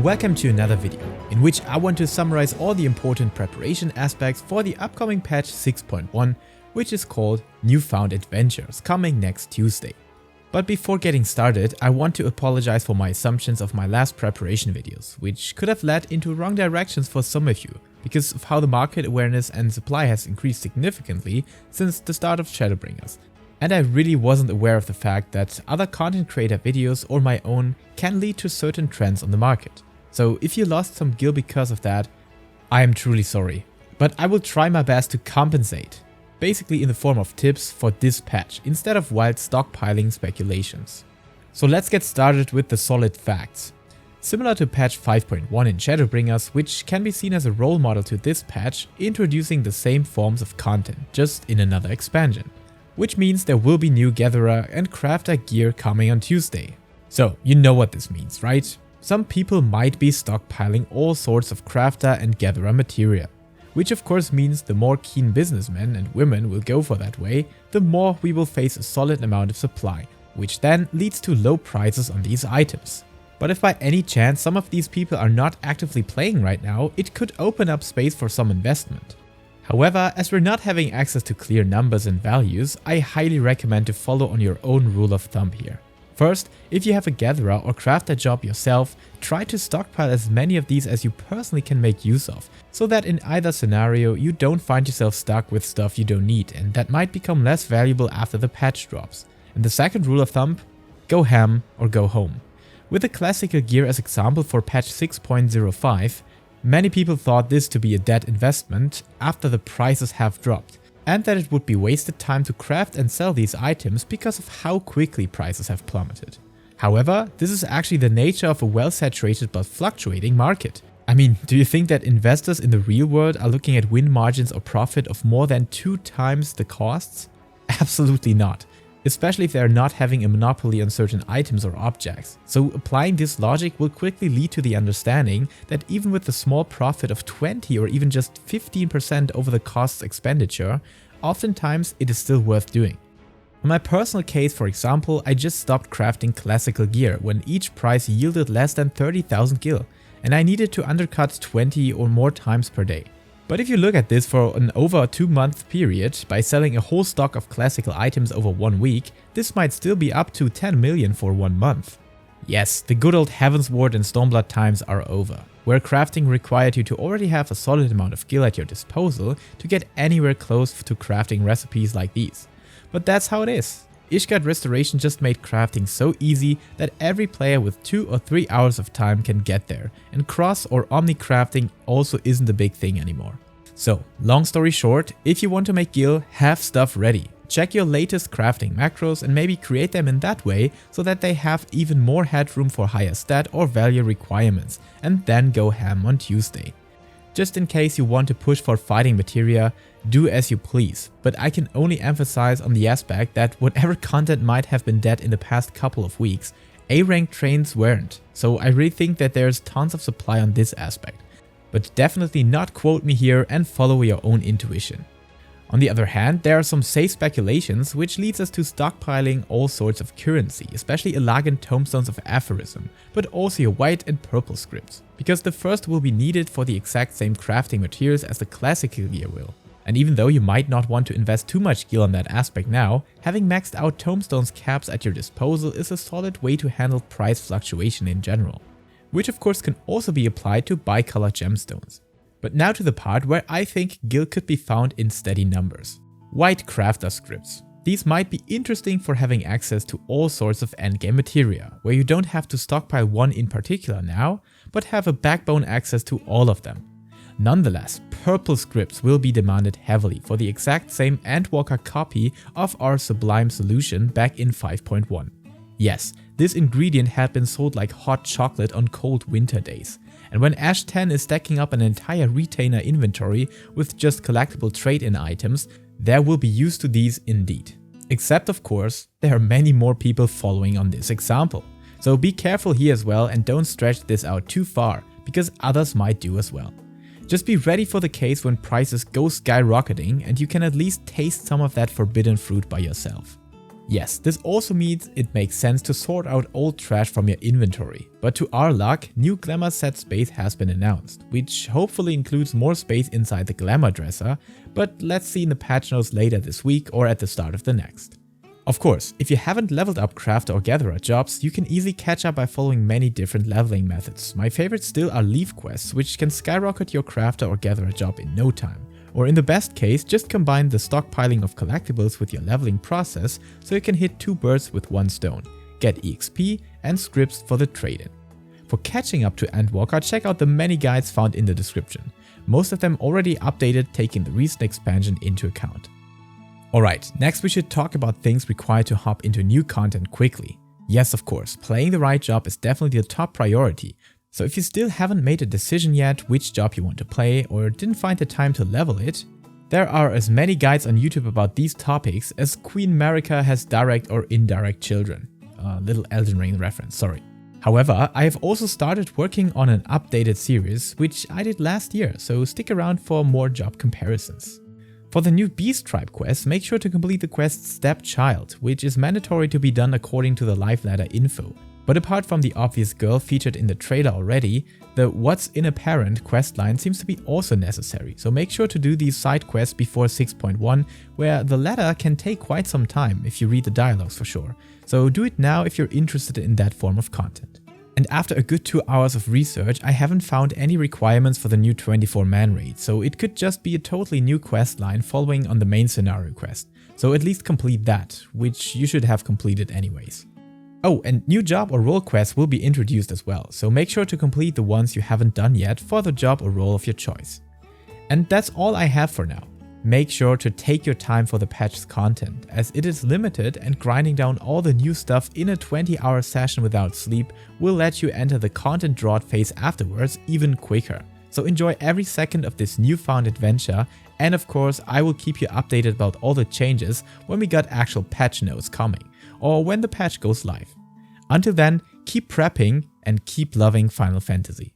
Welcome to another video, in which I want to summarize all the important preparation aspects for the upcoming patch 6.1, which is called Newfound Adventures, coming next Tuesday. But before getting started, I want to apologize for my assumptions of my last preparation videos, which could have led into wrong directions for some of you, because of how the market awareness and supply has increased significantly since the start of Shadowbringers. And I really wasn't aware of the fact that other content creator videos or my own can lead to certain trends on the market. So if you lost some Gil because of that, I am truly sorry. But I will try my best to compensate, basically in the form of tips for this patch instead of wild stockpiling speculations. So let's get started with the solid facts. Similar to patch 5.1 in Shadowbringers, which can be seen as a role model to this patch, introducing the same forms of content, just in another expansion. Which means there will be new Gatherer and Crafter gear coming on Tuesday. So you know what this means, right? Some people might be stockpiling all sorts of Crafter and Gatherer materia. Which of course means the more keen businessmen and women will go for that way, the more we will face a solid amount of supply, which then leads to low prices on these items. But if by any chance some of these people are not actively playing right now, it could open up space for some investment. However, as we're not having access to clear numbers and values, I highly recommend to follow on your own rule of thumb here. First, if you have a Gatherer or Crafter job yourself, try to stockpile as many of these as you personally can make use of, so that in either scenario you don't find yourself stuck with stuff you don't need and that might become less valuable after the patch drops. And the second rule of thumb, go ham or go home. With the classical gear as example for patch 6.05, many people thought this to be a dead investment after the prices have dropped, and that it would be wasted time to craft and sell these items because of how quickly prices have plummeted. However, this is actually the nature of a well-saturated but fluctuating market. I mean, do you think that investors in the real world are looking at win margins or profit of more than 2 times the costs? Absolutely not. Especially if they are not having a monopoly on certain items or objects. So applying this logic will quickly lead to the understanding that even with a small profit of 20 or even just 15% over the cost expenditure, oftentimes it is still worth doing. In my personal case, for example, I just stopped crafting classical gear when each price yielded less than 30,000 gil, and I needed to undercut 20 or more times per day. But if you look at this for an over a 2-month period, by selling a whole stock of classical items over 1 week, this might still be up to 10 million for 1 month. Yes, the good old Heavensward and Stormblood times are over, where crafting required you to already have a solid amount of gil at your disposal to get anywhere close to crafting recipes like these. But that's how it is. Ishgard Restoration just made crafting so easy that every player with 2 or 3 hours of time can get there, and cross or omni crafting also isn't a big thing anymore. So, long story short, if you want to make gil, have stuff ready. Check your latest crafting macros and maybe create them in that way so that they have even more headroom for higher stat or value requirements, and then go ham on Tuesday. Just in case you want to push for fighting materia, do as you please, but I can only emphasize on the aspect that whatever content might have been dead in the past couple of weeks, A-rank trains weren't, so I really think that there's tons of supply on this aspect. But definitely not quote me here and follow your own intuition. On the other hand, there are some safe speculations which leads us to stockpiling all sorts of currency, especially Elagan tomestones of aphorism, but also your white and purple scripts, because the first will be needed for the exact same crafting materials as the classical gear will. And even though you might not want to invest too much gil on that aspect now, having maxed out tomestones caps at your disposal is a solid way to handle price fluctuation in general. Which of course can also be applied to bicolor gemstones. But now to the part where I think gil could be found in steady numbers. White crafter scripts. These might be interesting for having access to all sorts of endgame materia, where you don't have to stockpile one in particular now, but have a backbone access to all of them. Nonetheless, purple scripts will be demanded heavily for the exact same Endwalker copy of our Sublime solution back in 5.1. Yes, this ingredient had been sold like hot chocolate on cold winter days, and when Ash 10 is stacking up an entire retainer inventory with just collectible trade-in items, there will be use to these indeed. Except of course, there are many more people following on this example. So be careful here as well and don't stretch this out too far, because others might do as well. Just be ready for the case when prices go skyrocketing and you can at least taste some of that forbidden fruit by yourself. Yes, this also means it makes sense to sort out old trash from your inventory, but to our luck, new glamour set space has been announced, which hopefully includes more space inside the glamour dresser, but let's see in the patch notes later this week or at the start of the next. Of course, if you haven't leveled up crafter or gatherer jobs, you can easily catch up by following many different leveling methods. My favorites still are leaf quests, which can skyrocket your crafter or gatherer job in no time. Or in the best case, just combine the stockpiling of collectibles with your leveling process so you can hit 2 birds with 1 stone, get EXP and scripts for the trade-in. For catching up to Endwalker, check out the many guides found in the description. Most of them already updated, taking the recent expansion into account. Alright, next we should talk about things required to hop into new content quickly. Yes, of course, playing the right job is definitely the top priority. So if you still haven't made a decision yet which job you want to play or didn't find the time to level it, there are as many guides on YouTube about these topics as Queen Marika has direct or indirect children. Little Elden Ring reference, sorry. However, I have also started working on an updated series, which I did last year, so stick around for more job comparisons. For the new Beast Tribe quest, make sure to complete the quest Stepchild, which is mandatory to be done according to the life ladder info. But apart from the obvious girl featured in the trailer already, the What's in a Parent questline seems to be also necessary, so make sure to do these side quests before 6.1, where the latter can take quite some time if you read the dialogues for sure, so do it now if you're interested in that form of content. And after a good 2 hours of research, I haven't found any requirements for the new 24-man raid, so it could just be a totally new questline following on the main scenario quest, so at least complete that, which you should have completed anyways. Oh, and new job or role quests will be introduced as well, so make sure to complete the ones you haven't done yet for the job or role of your choice. And that's all I have for now. Make sure to take your time for the patch's content, as it is limited and grinding down all the new stuff in a 20-hour session without sleep will let you enter the content drought phase afterwards even quicker. So enjoy every second of this newfound adventure, and of course I will keep you updated about all the changes when we got actual patch notes coming, or when the patch goes live. Until then, keep prepping and keep loving Final Fantasy.